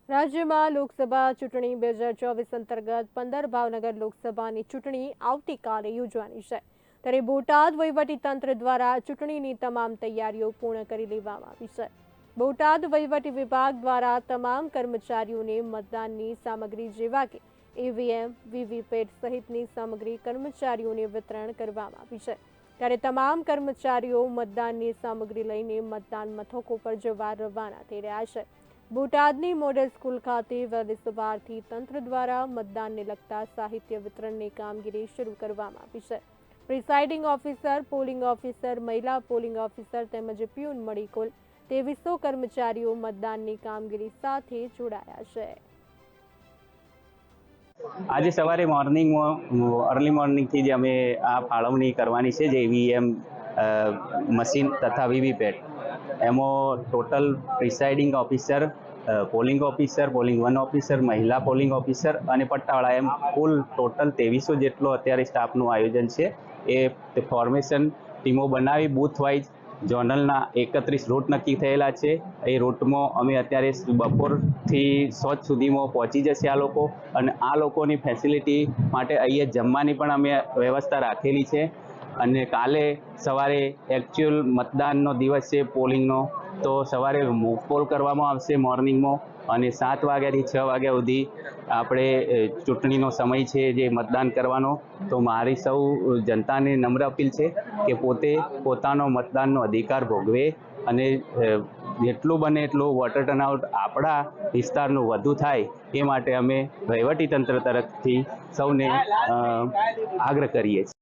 રાજ્યમાં લોકસભા ચૂંટણી 2024 અંતર્ગત 15 ભાવનગર લોકસભાની ચૂંટણી આવતીકાલે યોજવાની છે. ત્યારે બોટાદ વહીવટીતંત્ર દ્વારા ચૂંટણીની તમામ તૈયારીઓ પૂર્ણ કરી લેવામાં આવી છે. બોટાદ વહીવટી વિભાગ દ્વારા તમામ કર્મચારીઓને મતદાનની સામગ્રી જેવા કે ઈવીએમ, વીવીપેટ સહિતની સામગ્રી કર્મચારીઓને વિતરણ કરવામાં આવી છે. ત્યારે તમામ કર્મચારીઓ મતદાનની સામગ્રી લઈને મતદાન મથકો પર જવા રવાના થઈ રહ્યા છે. બોટાદની મોડેલ સ્કૂલ ખાતે વહેલી સવારથી તંત્ર દ્વારા મતદાનને લગતા સાહિત્ય વિતરણની કામગીરી શરૂ કરવામાં આવી છે. પ્રિસાઇડિંગ ઓફિસર, પોલિંગ ઓફિસર, મહિલા પોલિંગ ઓફિસર તેમજ પ્યુન મળી કુલ 2300 કર્મચારીઓ મતદાનની કામગીરી સાથે જોડાયા છે. આજે સવારે અર્લી મોર્નિંગથી જ અમે આ ફાળવણી કરવાની છે, જે ઈવીએમ મશીન તથા વીવીપેટ. એમાં total presiding officer, polling officer, polling 1 officer, મહિલા પોલિંગ ઓફિસર અને પટ્ટાવાળા એમ કુલ ટોટલ 2300 જેટલો અત્યારે સ્ટાફનું આયોજન છે. એ ફોર્મેશન ટીમો બનાવી બૂથ વાઇઝ ઝોનલના 31 રૂટ નક્કી થયેલા છે. એ રૂટમાં અમે અત્યારે બપોરથી સોચ સુધીમાં પહોંચી જશે આ લોકો, અને આ લોકોની ફેસિલિટી માટે અહીંયા જમવાની પણ અમે વ્યવસ્થા રાખેલી છે. અને કાલે સવારે એકચ્યુઅલ મતદાનનો દિવસ છે પોલિંગનો, તો સવારે મોક પોલ કરવામાં આવશે મોર્નિંગમાં, અને 7 વાગ્યાથી 6 વાગ્યા સુધી આપણે ચૂંટણીનો સમય છે જે મતદાન કરવાનો. તો મારી સૌ જનતાને નમ્ર અપીલ છે કે પોતે પોતાનો મતદાનનો અધિકાર ભોગવે અને જેટલું બને એટલું વોટર ટર્નઆઉટ આપણા વિસ્તારનું વધુ થાય એ માટે અમે વહીવટીતંત્ર તરફથી સૌને આગ્રહ કરીએ છીએ.